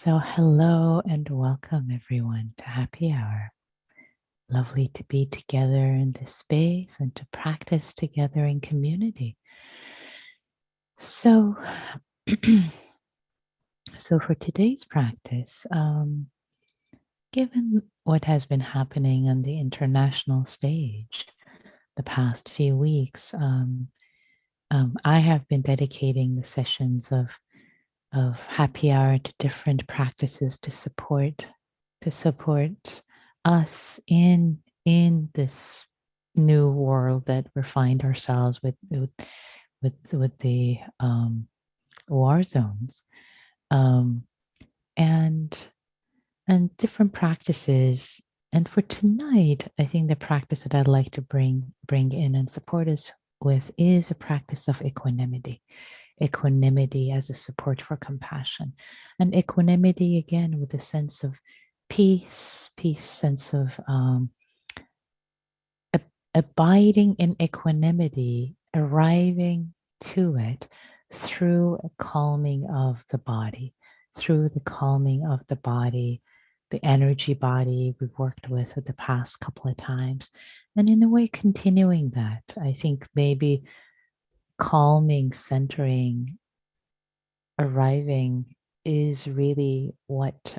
So, hello and welcome everyone to Happy Hour. Lovely to be together in this space and to practice together in community. So, for today's practice, given what has been happening on the international stage the past few weeks, I have been dedicating the sessions of happy hour to different practices to support us in this new world that we find ourselves with the war zones, um, and different practices. And for tonight, I think the practice that I'd like to bring in and support us with is a practice of equanimity. Equanimity as a support for compassion. And equanimity, again, with a sense of peace, sense of abiding in equanimity, arriving to it through a calming of the body, through the calming of the body, the energy body we've worked with the past couple of times. And in a way, continuing that, I think maybe calming, centering, arriving is really what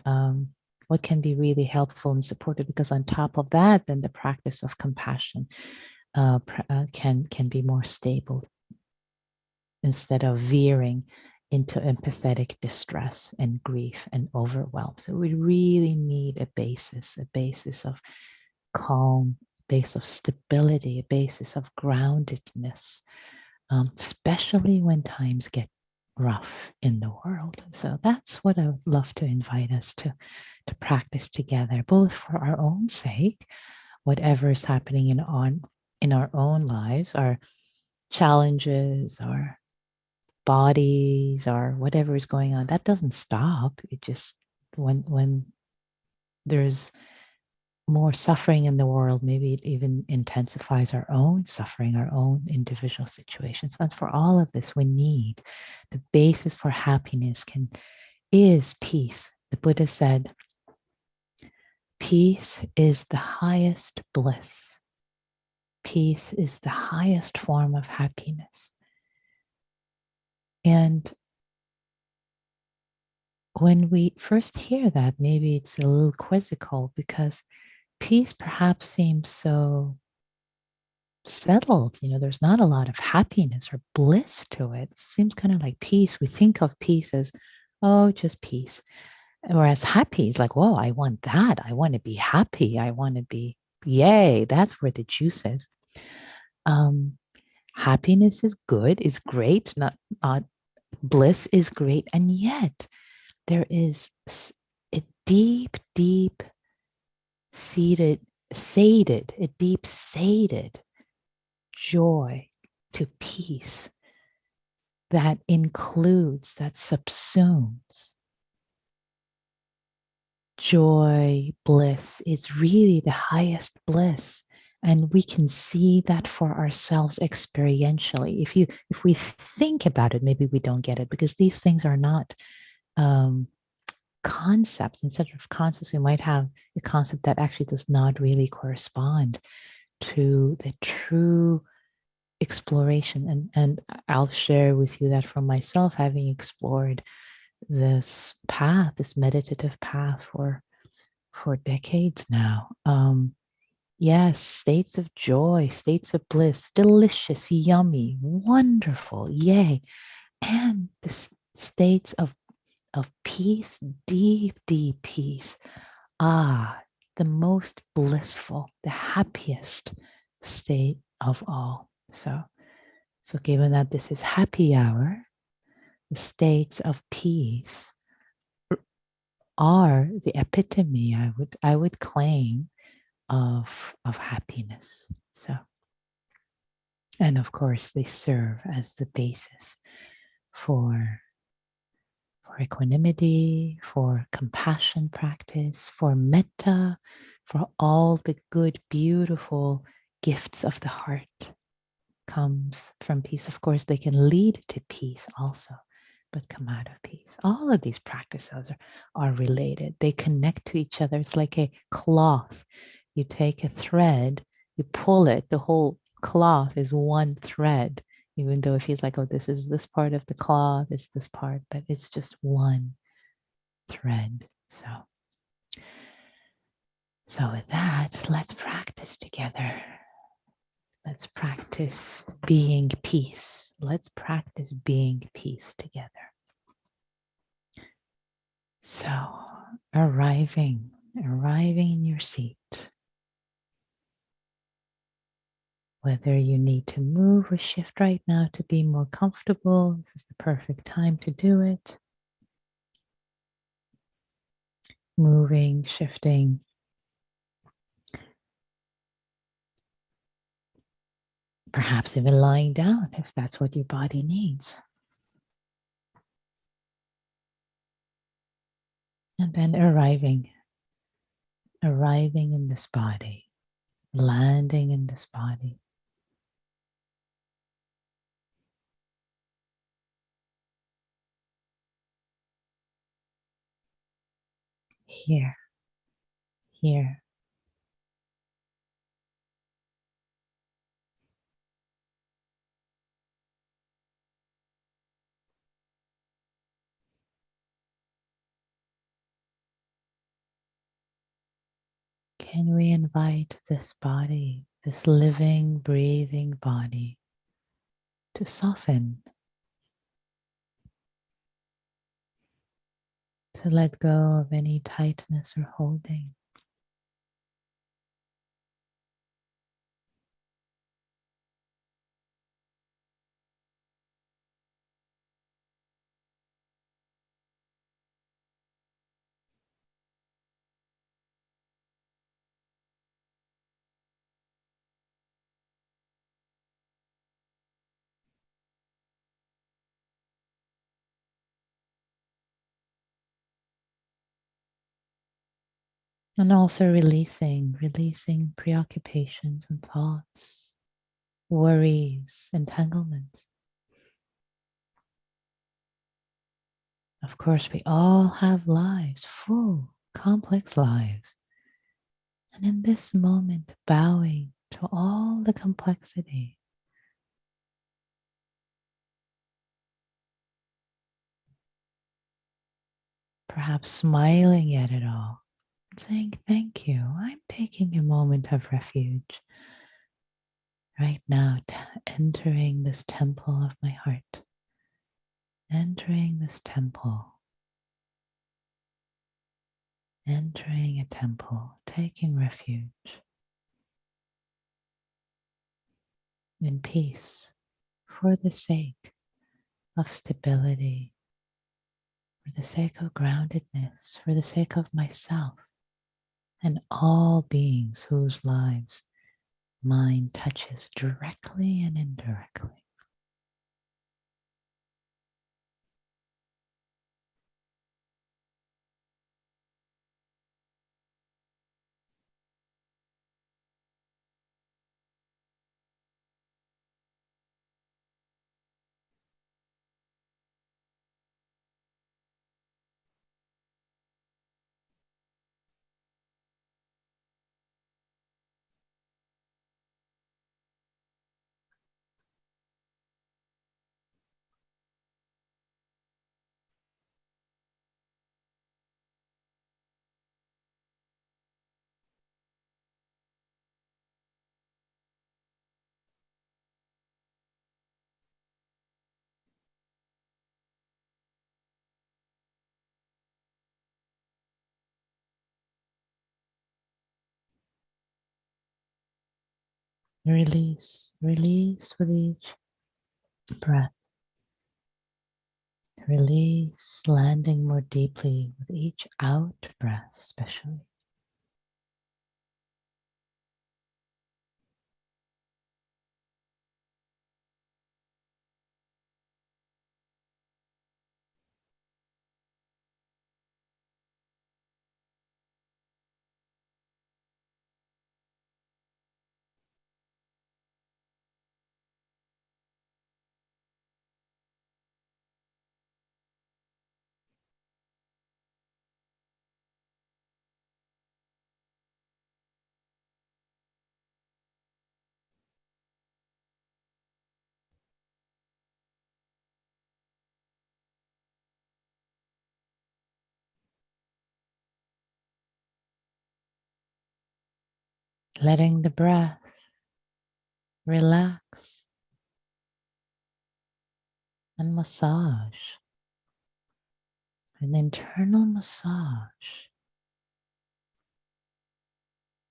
can be really helpful and supportive, because on top of that, then the practice of compassion can be more stable instead of veering into empathetic distress and grief and overwhelm. So we really need a basis of calm, base of stability, a basis of groundedness, especially when times get rough in the world. So that's what I would love to invite us to practice together, both for our own sake, whatever is happening in our own lives, our challenges, our bodies, or whatever is going on. That doesn't stop. It just when there's more suffering in the world, maybe it even intensifies our own suffering, our own individual situations. And for all of this, we need the basis for happiness is peace. The Buddha said, peace is the highest bliss. Peace is the highest form of happiness. And when we first hear that, maybe it's a little quizzical, because peace perhaps seems so settled. There's not a lot of happiness or bliss to it. It seems kind of like peace. We think of peace as, oh, just peace. Whereas happy is like, whoa, I want that. I want to be happy. I want to be, yay. That's where the juice is. Happiness is good, is great. Not bliss is great. And yet there is a deep sated joy to peace that includes, that subsumes. Joy, bliss is really the highest bliss. And we can see that for ourselves experientially. If we think about it, maybe we don't get it, because these things are not concepts. Instead of concepts, we might have a concept that actually does not really correspond to the true exploration. And I'll share with you that from myself, having explored this path, this meditative path for decades now. Yes, states of joy, states of bliss, delicious, yummy, wonderful, yay. And the states of peace, deep peace. The most blissful, the happiest state of all. So given that this is happy hour, the states of peace are the epitome, I would claim, of happiness. So, and of course, they serve as the basis for equanimity, for compassion practice, for metta, for all the good, beautiful gifts of the heart comes from peace. Of course, they can lead to peace also, but come out of peace. All of these practices are related. They connect to each other. It's like a cloth. You take a thread, you pull it, the whole cloth is one thread, even though she's like, oh, this is this part of the cloth, it's this part, but it's just one thread. So with that, let's practice together. Let's practice being peace. Let's practice being peace together. So, arriving in your seat. Whether you need to move or shift right now to be more comfortable, this is the perfect time to do it. Moving, shifting. Perhaps even lying down if that's what your body needs. And then arriving in this body, landing in this body. Here. Can we invite this body, this living, breathing body, to soften, to let go of any tightness or holding? And also releasing preoccupations and thoughts, worries, entanglements. Of course, we all have lives, full, complex lives. And in this moment, bowing to all the complexity, perhaps smiling at it all, saying, thank you. I'm taking a moment of refuge right now, entering this temple of my heart, entering this temple, entering a temple, taking refuge in peace for the sake of stability, for the sake of groundedness, for the sake of myself and all beings whose lives mine touches directly and indirectly. Release with each breath. Release, landing more deeply with each out breath, especially. letting the breath relax and massage, an internal massage,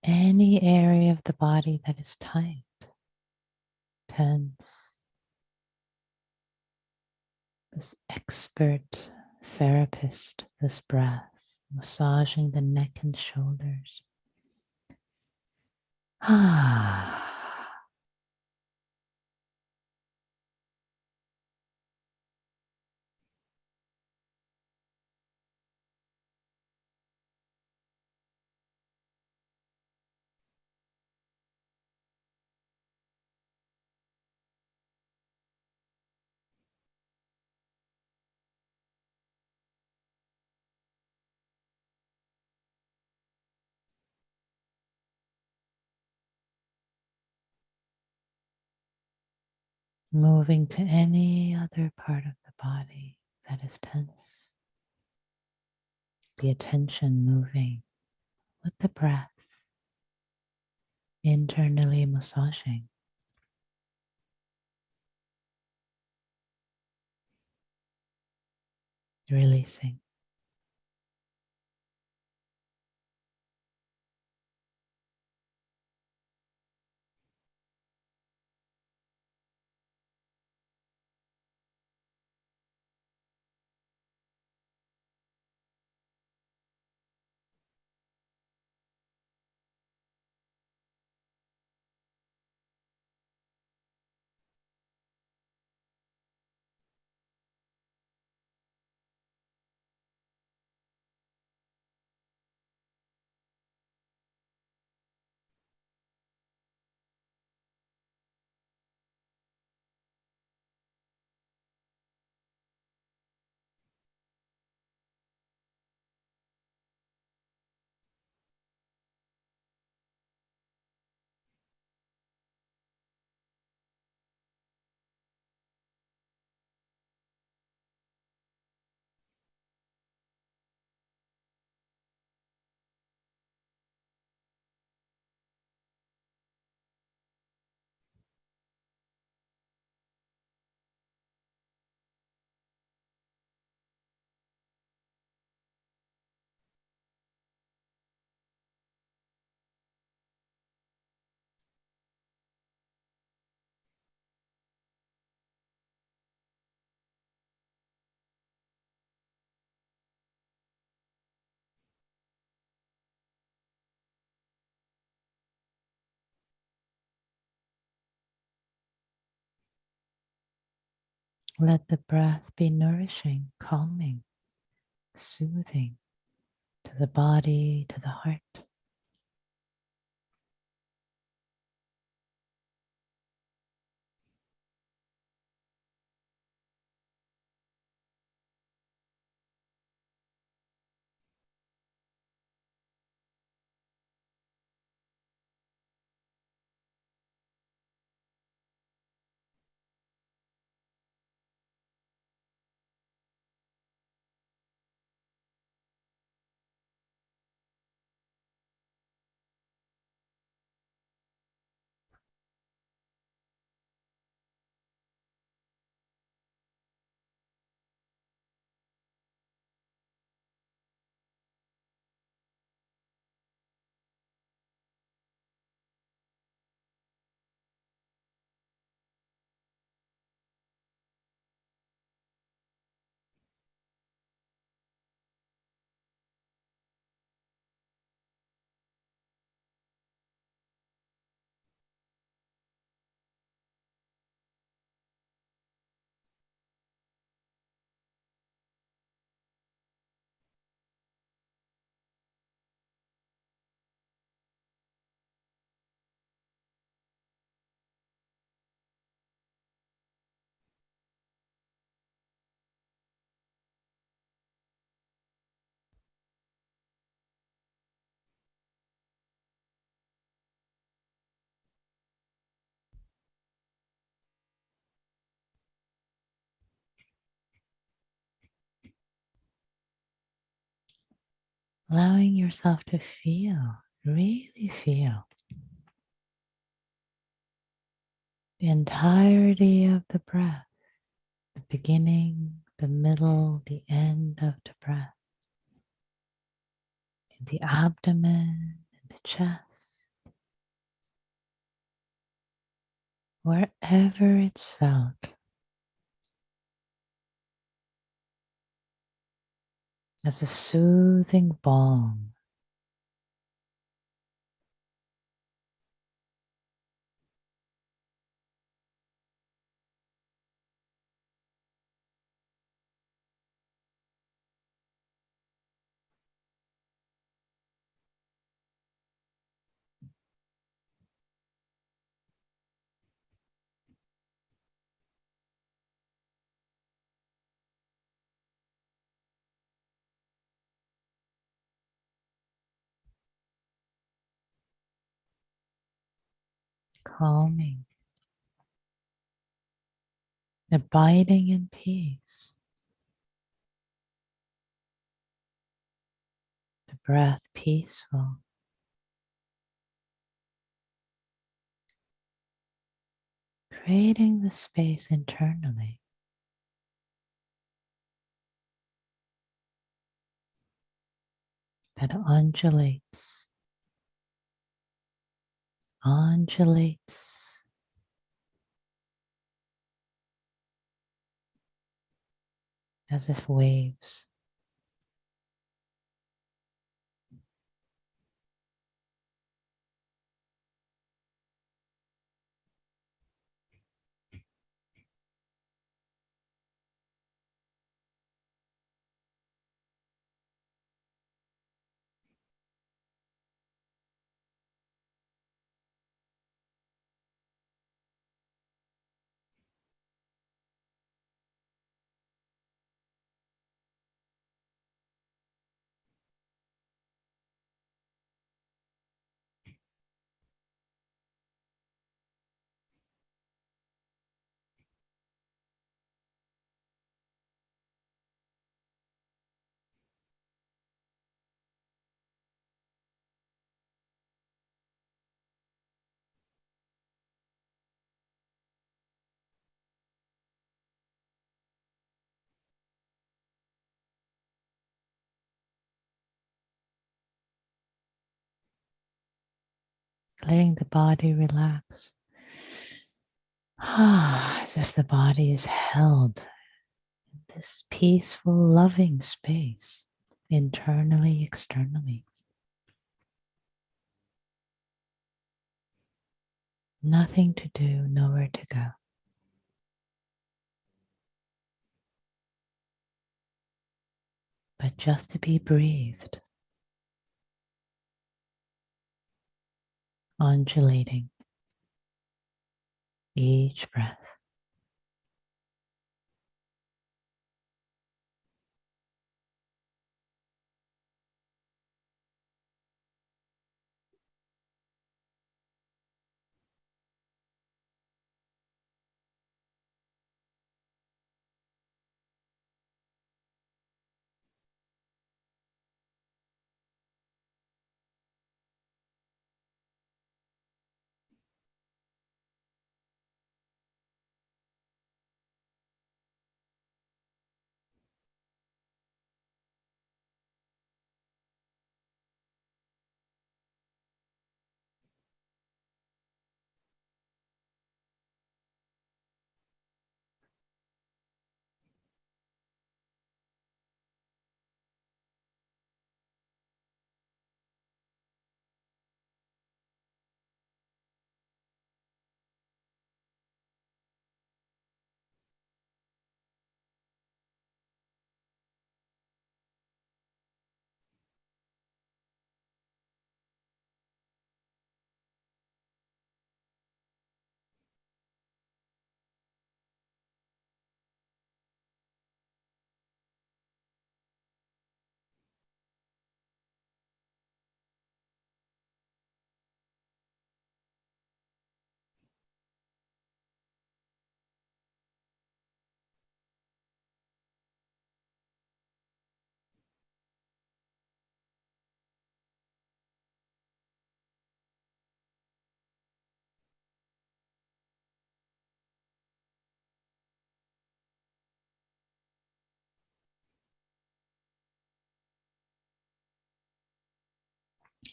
any area of the body that is tight, tense. This expert therapist, this breath, massaging the neck and shoulders. Moving to any other part of the body that is tense. The attention moving with the breath, internally massaging. Releasing. Let the breath be nourishing, calming, soothing to the body, to the heart. Allowing yourself to feel, really feel the entirety of the breath, the beginning, the middle, the end of the breath, in the abdomen, in the chest, wherever it's felt, as a soothing balm. Calming, abiding in peace, the breath peaceful, creating the space internally that undulates, as if waves. Letting the body relax. As if the body is held in this peaceful, loving space, internally, externally. Nothing to do, nowhere to go, but just to be breathed, undulating each breath.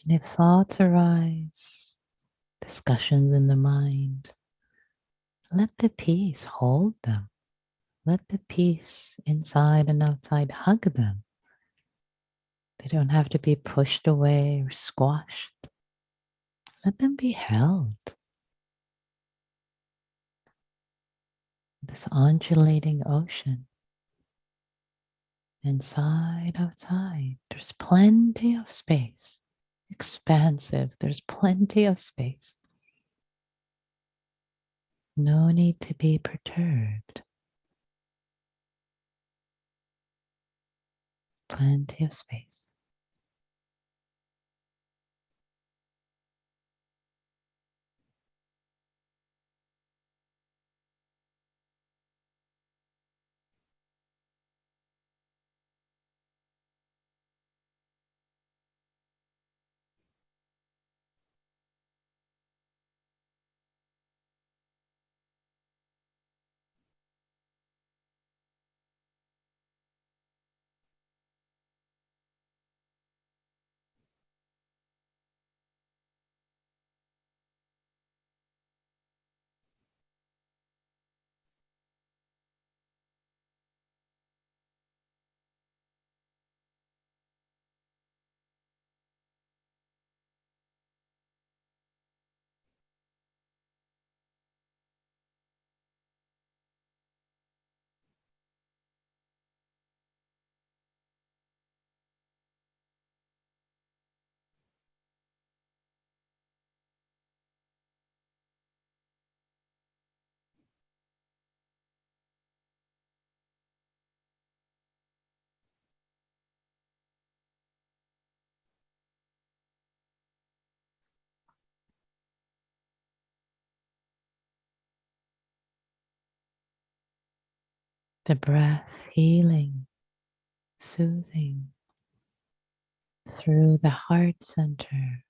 And if thoughts arise, discussions in the mind, let the peace hold them. Let the peace inside and outside hug them. They don't have to be pushed away or squashed. Let them be held. This undulating ocean, inside, outside, there's plenty of space. Expansive, there's plenty of space. No need to be perturbed. Plenty of space. The breath healing, soothing through the heart center,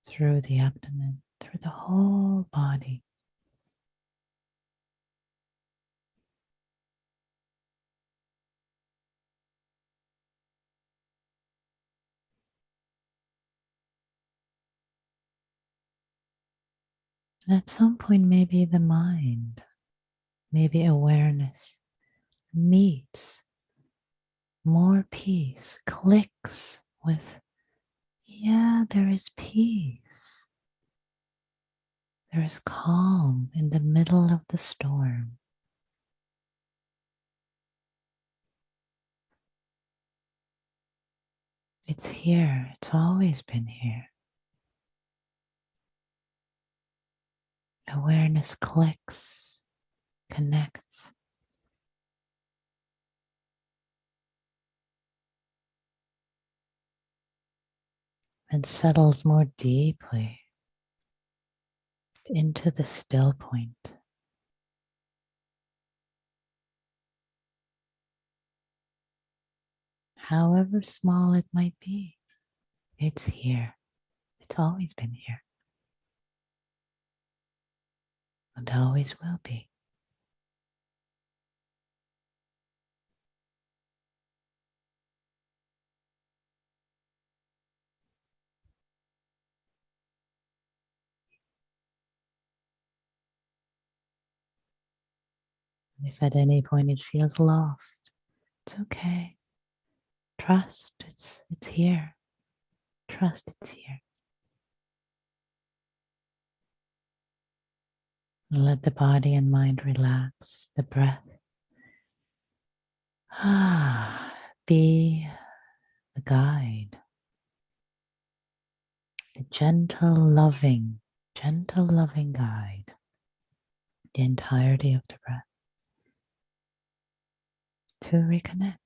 through the abdomen, through the whole body. At some point, maybe the mind, maybe awareness meets more peace, clicks with, yeah, there is peace. There is calm in the middle of the storm. It's here. It's always been here. Awareness clicks, connects, and settles more deeply into the still point. However small it might be, it's here. It's always been here and always will be. If at any point it feels lost, it's okay. Trust it's here. Trust it's here. And let the body and mind relax. The breath. Be the guide. The gentle, loving guide. The entirety of the breath to reconnect.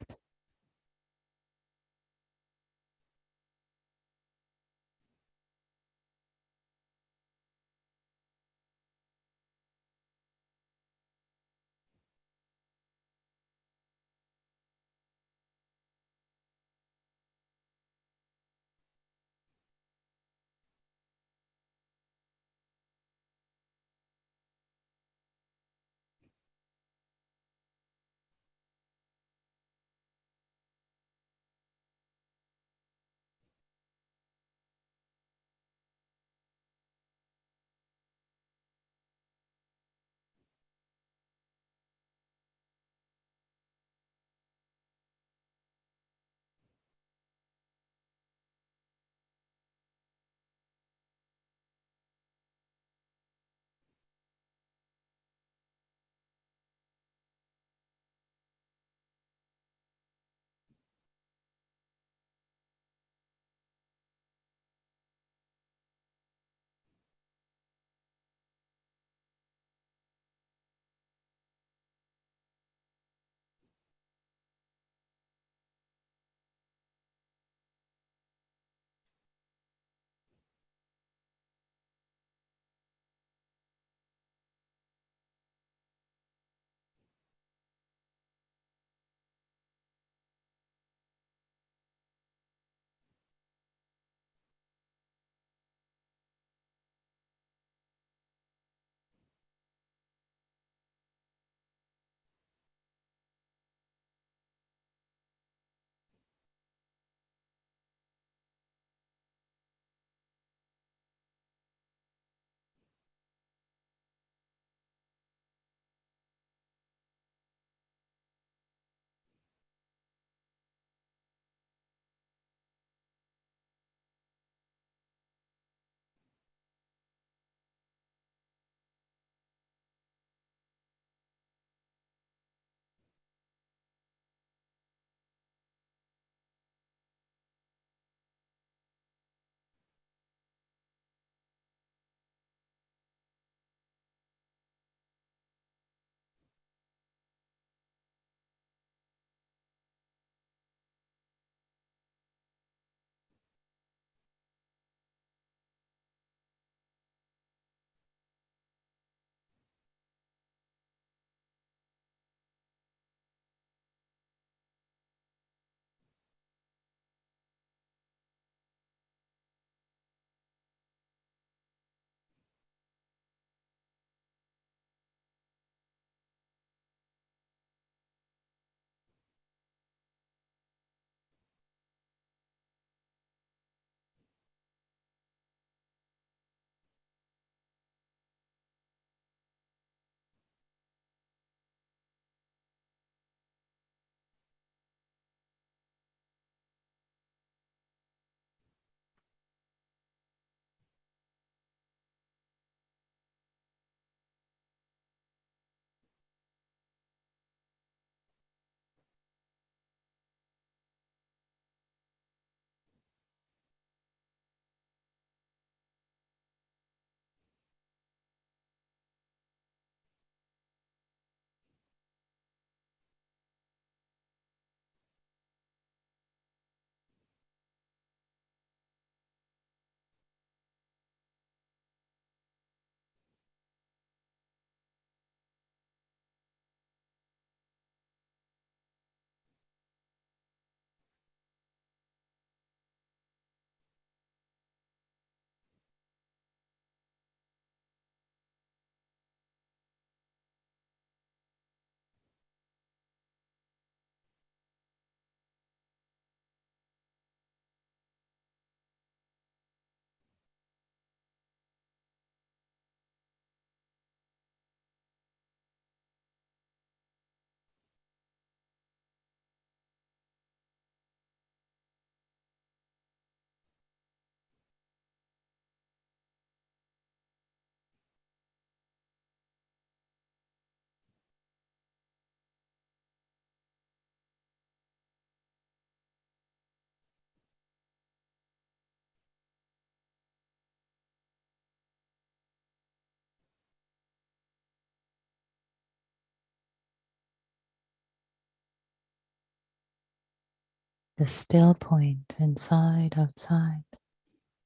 the still point inside, outside,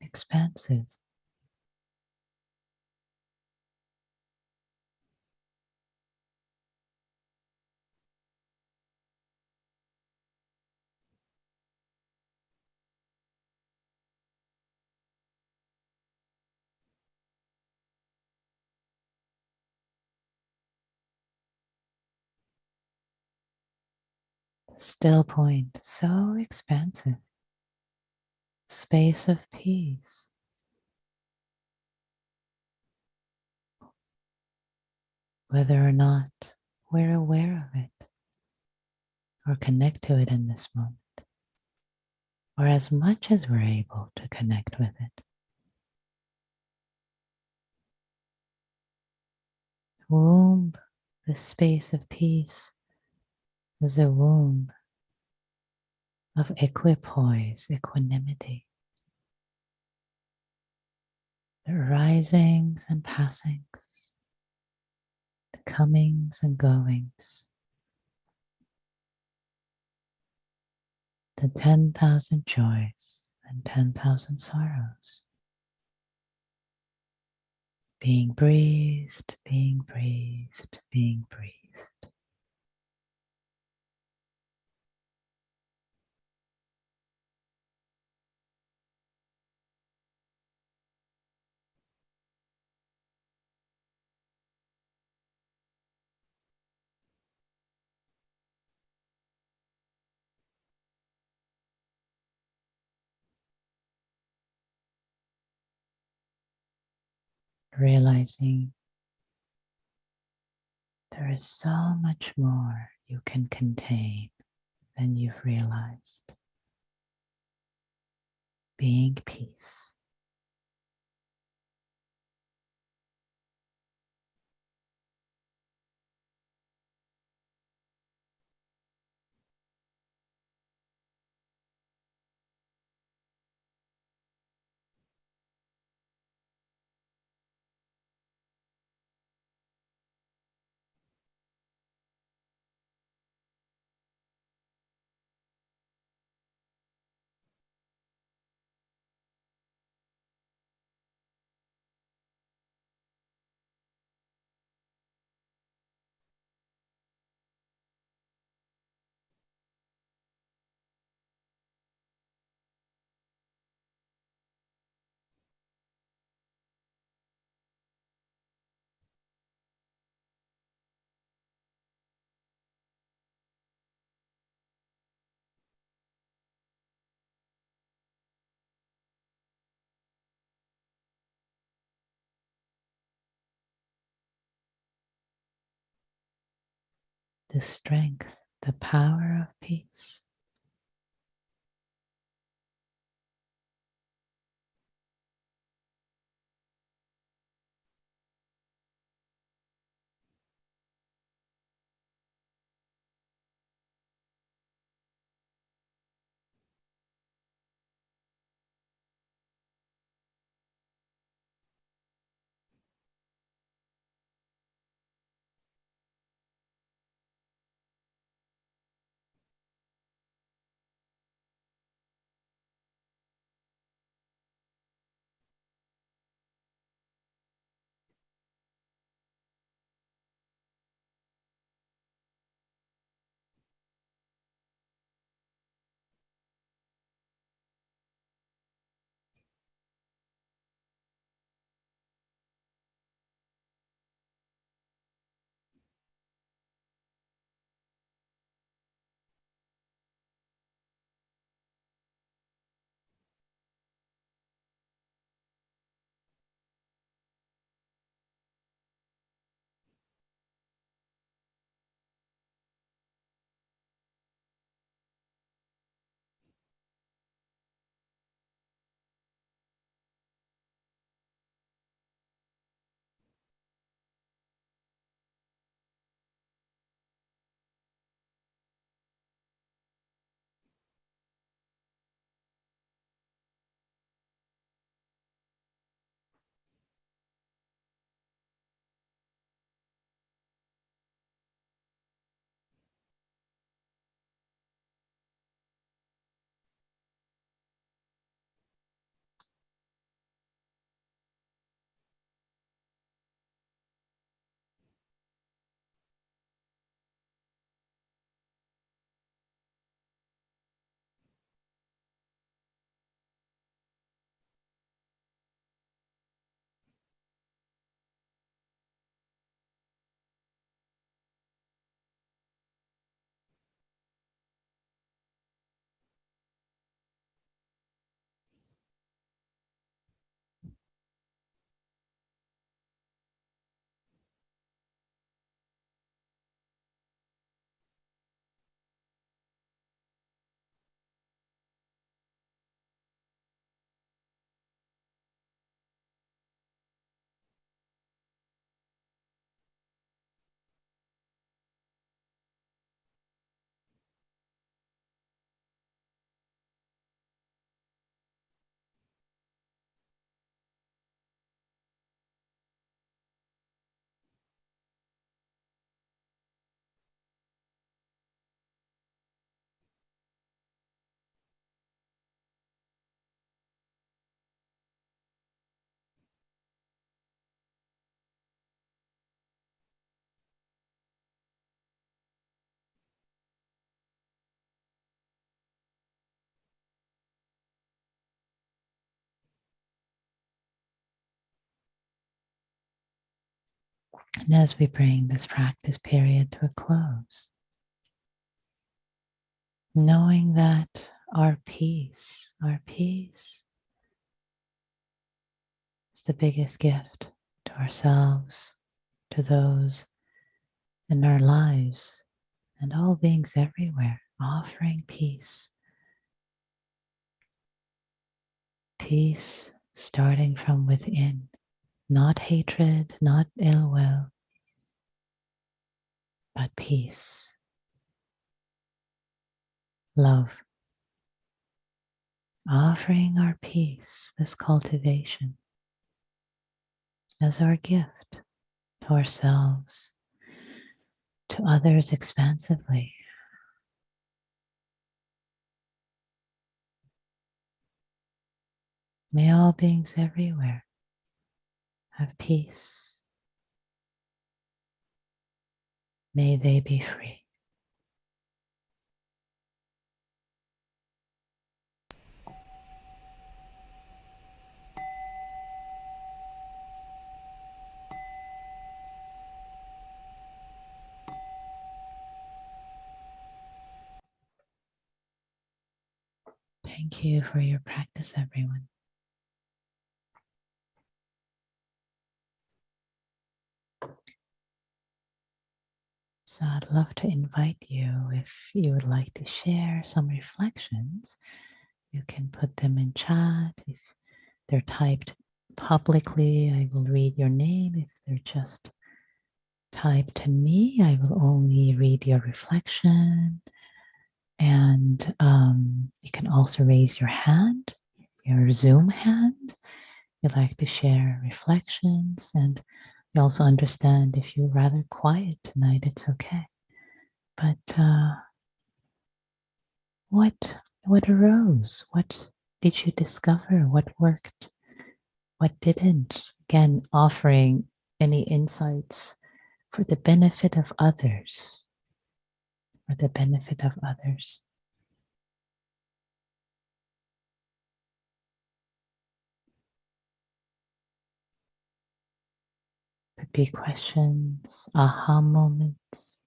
expansive. The still point, so expansive. Space of peace. Whether or not we're aware of it or connect to it in this moment, or as much as we're able to connect with it. Womb, the space of peace, is a womb of equipoise, equanimity, the risings and passings, the comings and goings, the 10,000 joys and 10,000 sorrows, being breathed, being breathed, being breathed. Realizing there is so much more you can contain than you've realized. Being peace. The strength, the power of peace. And as we bring this practice period to a close, knowing that our peace is the biggest gift to ourselves, to those in our lives, and all beings everywhere, offering peace. Peace starting from within, not hatred, not ill will, but peace, love. Offering our peace, this cultivation, as our gift to ourselves, to others expansively. May all beings everywhere have peace. May they be free. Thank you for your practice, everyone. So I'd love to invite you, if you would like to share some reflections, you can put them in chat. If they're typed publicly, I will read your name. If they're just typed to me, I will only read your reflection. And you can also raise your hand, your Zoom hand. You'd like to share reflections, and you also understand if you're rather quiet tonight, it's okay. But what arose? What did you discover? What worked? What didn't? Again, offering any insights for the benefit of others. For the benefit of others. Could be questions, aha moments.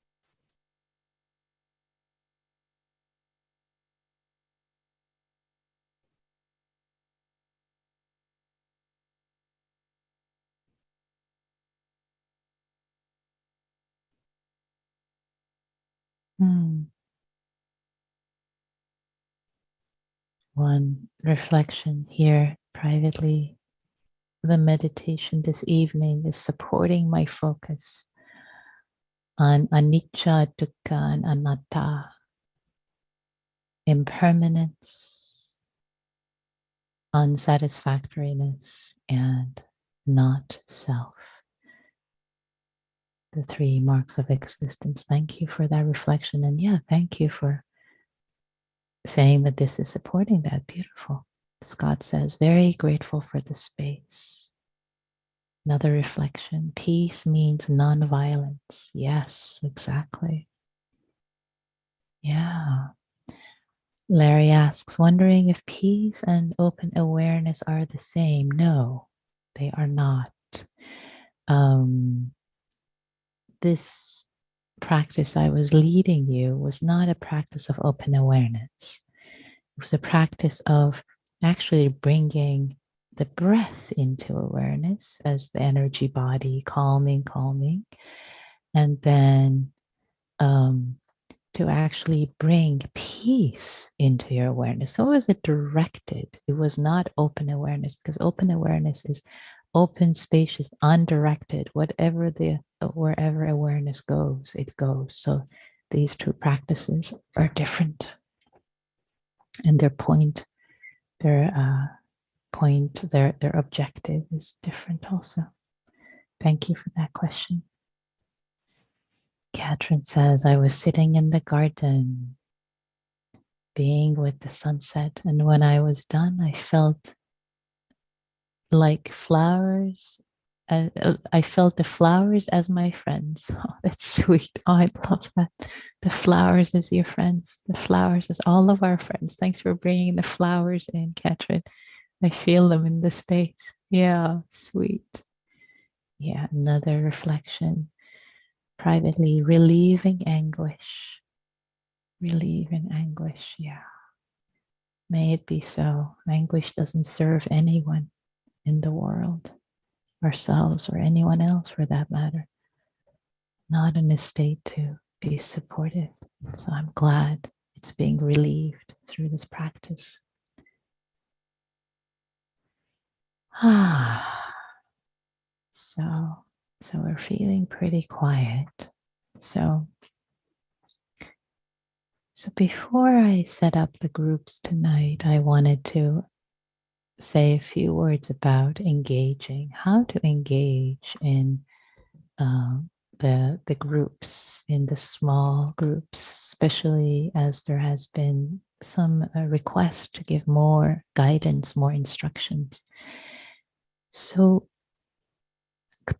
One reflection here privately. The meditation this evening is supporting my focus on anicca, dukkha, and anatta, impermanence, unsatisfactoriness, and not self. The three marks of existence. Thank you for that reflection. And yeah, thank you for saying that this is supporting that. Beautiful. Scott says, very grateful for the space. Another reflection. Peace means non-violence. Yes, exactly. Yeah. Larry asks, wondering if peace and open awareness are the same. No, they are not. This practice I was leading you was not a practice of open awareness. It was a practice of actually bringing the breath into awareness as the energy body, calming, and then to actually bring peace into your awareness. So was it directed? It was not open awareness, because open awareness is open, spacious, undirected. Wherever awareness goes, it goes. So these two practices are different, and their objective is different also. Thank you for that question. Katrin says, I was sitting in the garden, being with the sunset, and when I was done, I felt like flowers. I felt the flowers as my friends. Oh, that's sweet. Oh, I love that. The flowers as your friends. The flowers as all of our friends. Thanks for bringing the flowers in, Katrin. I feel them in the space. Yeah, sweet. Yeah, another reflection. Privately, relieving anguish. Relieving anguish. Yeah. May it be so. Anguish doesn't serve anyone in the world, ourselves or anyone else for that matter. Not in a state to be supportive. So I'm glad it's being relieved through this practice. So, so we're feeling pretty quiet. So, so before I set up the groups tonight, I wanted to say a few words about engaging, how to engage in the groups, in the small groups, especially as there has been some request to give more guidance, more instructions. So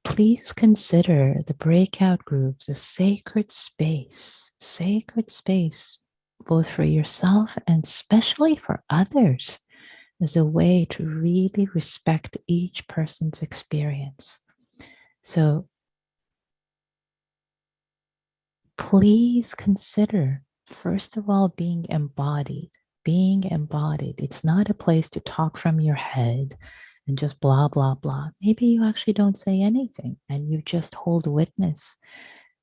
please consider the breakout groups a sacred space, both for yourself and especially for others, as a way to really respect each person's experience. So please consider, first of all, being embodied. Being embodied. It's not a place to talk from your head and just blah, blah, blah. Maybe you actually don't say anything and you just hold witness,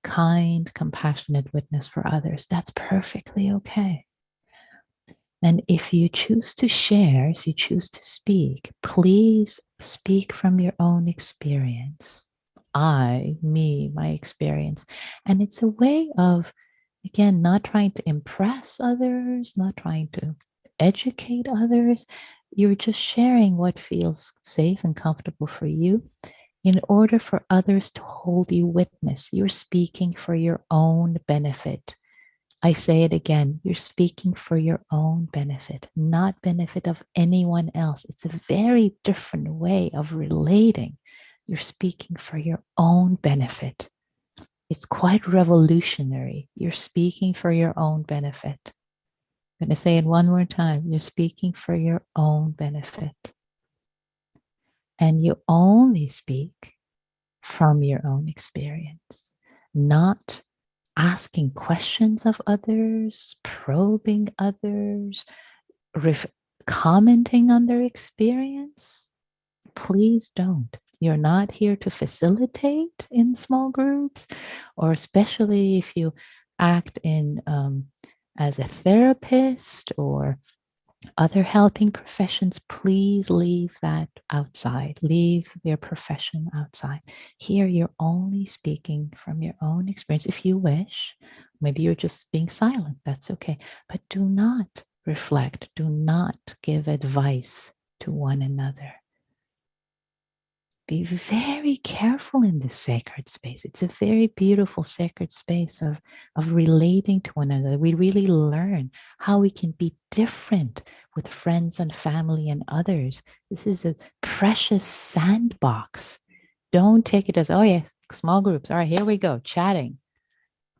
kind, compassionate witness for others. That's perfectly okay. And if you choose to share, if you choose to speak, please speak from your own experience. I, me, my experience. And it's a way of, again, not trying to impress others, not trying to educate others. You're just sharing what feels safe and comfortable for you in order for others to hold you witness. You're speaking for your own benefit. I say it again, you're speaking for your own benefit, not benefit of anyone else. It's a very different way of relating. You're speaking for your own benefit. It's quite revolutionary. You're speaking for your own benefit. I'm going to say it one more time. You're speaking for your own benefit. And you only speak from your own experience, not asking questions of others, probing others, ref- commenting on their experience. Please don't. You're not here to facilitate in small groups, or especially if you act in as a therapist or other helping professions. Please leave that outside. Leave your profession outside. Here, you're only speaking from your own experience. If you wish, maybe you're just being silent. That's okay. But do not reflect. Do not give advice to one another. Be very careful in this sacred space. It's a very beautiful sacred space of relating to one another. We really learn how we can be different with friends and family and others. This is a precious sandbox. Don't take it as, oh, yes, small groups. All right, here we go, chatting.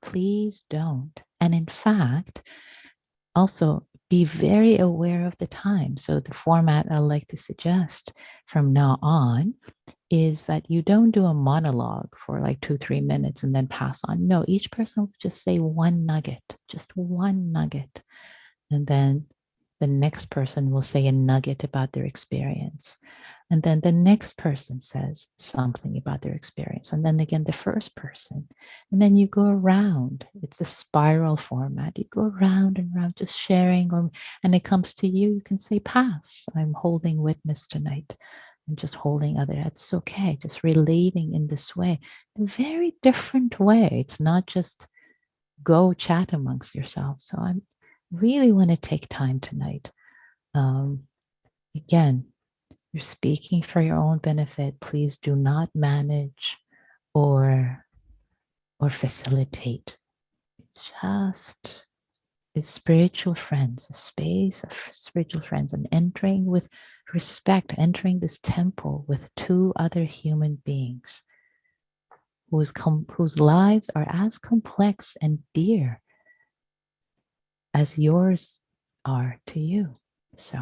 Please don't. And in fact, also be very aware of the time. So, the format I like to suggest from now on is that you don't do a monologue for like 2, 3 minutes and then pass on. No, each person will just say one nugget, just one nugget. And then the next person will say a nugget about their experience. And then the next person says something about their experience. And then again, the first person. And then you go around. It's a spiral format. You go around and around just sharing, and it comes to you, you can say, pass. I'm holding witness tonight. And just holding other, that's okay. Just relating in this way, a very different way. It's not just go chat amongst yourselves. So I really want to take time tonight. Again, you're speaking for your own benefit. Please do not manage or facilitate. Just is spiritual friends, a space of spiritual friends, and entering with respect, entering this temple with two other human beings whose lives are as complex and dear as yours are to you. So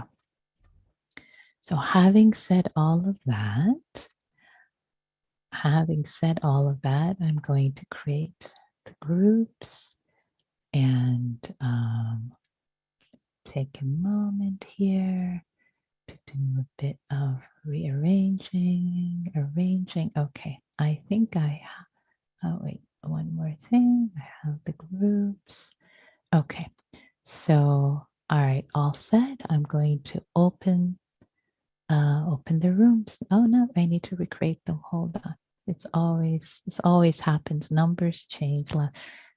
having said all of that, having said all of that, I'm going to create the groups and take a moment here to do a bit of rearranging, arranging. Okay, I think I have, oh wait, one more thing. I have the groups. Okay, so all right, all set. I'm going to open the rooms. Oh no, I need to recreate them. Hold on. This always happens. Numbers change.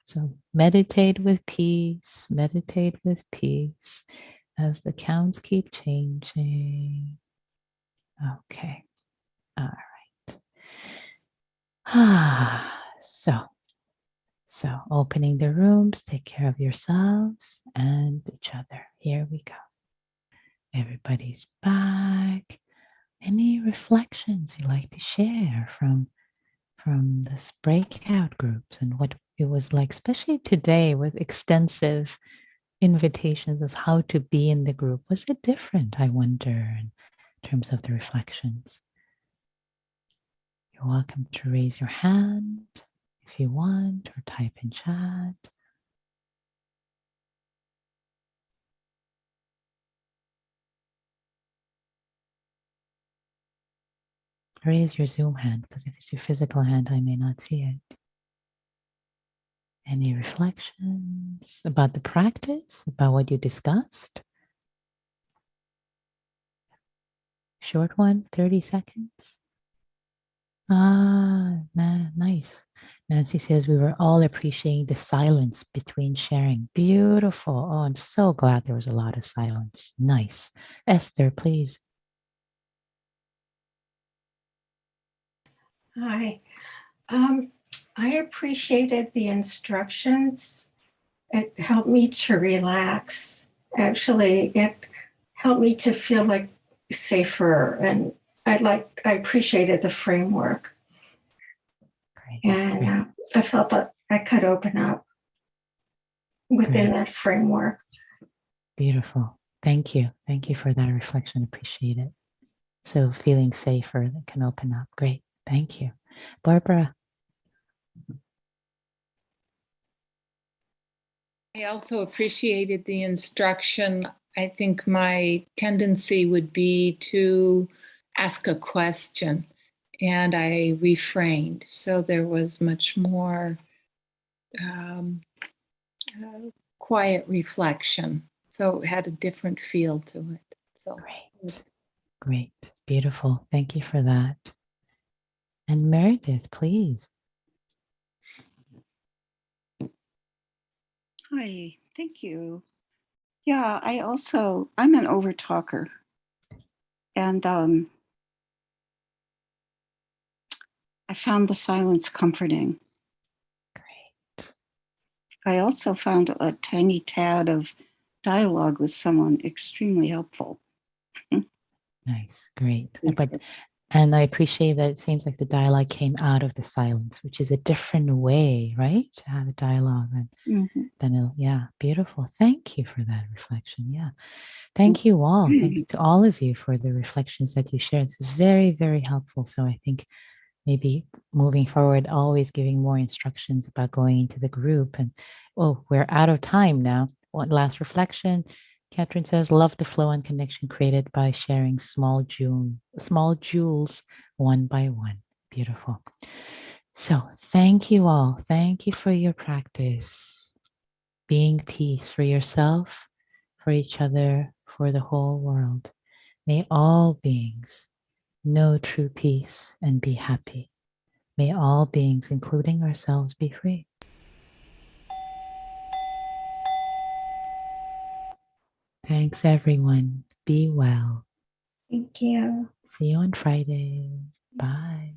So meditate with peace, meditate with peace as the counts keep changing. Okay. All right. So opening the rooms, take care of yourselves and each other. Here we go. Everybody's back. Any reflections you like to share from this breakout groups and what it was like, especially today with extensive invitations as how to be in the group? Was it different, I wonder, in terms of the reflections? You're welcome to raise your hand if you want or type in chat. Raise your Zoom hand, because if it's your physical hand, I may not see it. Any reflections about the practice, about what you discussed? Short one, 30 seconds. Nice. Nancy says we were all appreciating the silence between sharing. Beautiful. Oh, I'm so glad there was a lot of silence. Nice. Esther, please. Hi. I appreciated the instructions. It helped me to relax. Actually, it helped me to feel like safer, and I appreciated the framework. Great. And I felt that I could open up within that framework. Beautiful. Thank you. Thank you for that reflection. Appreciate it. So feeling safer, that can open up. Great. Thank you. Barbara. I also appreciated the instruction. I think my tendency would be to ask a question, and I refrained. So there was much more quiet reflection. So it had a different feel to it. So Great. Beautiful. Thank you for that. And Meredith, please. Hi, thank you. Yeah, I'm an overtalker. And I found the silence comforting. Great. I also found a tiny tad of dialogue with someone extremely helpful. Nice. Great. And I appreciate that it seems like the dialogue came out of the silence, which is a different way, right? To have a dialogue. And then, yeah, beautiful. Thank you for that reflection. Yeah. Thank you all. Thanks to all of you for the reflections that you shared. This is very, very helpful. So I think maybe moving forward, always giving more instructions about going into the group. And we're out of time now. One last reflection. Catherine says, love the flow and connection created by sharing small jewels one by one. Beautiful. So thank you all. Thank you for your practice. Being peace for yourself, for each other, for the whole world. May all beings know true peace and be happy. May all beings, including ourselves, be free. Thanks, everyone. Be well. Thank you. See you on Friday. Bye.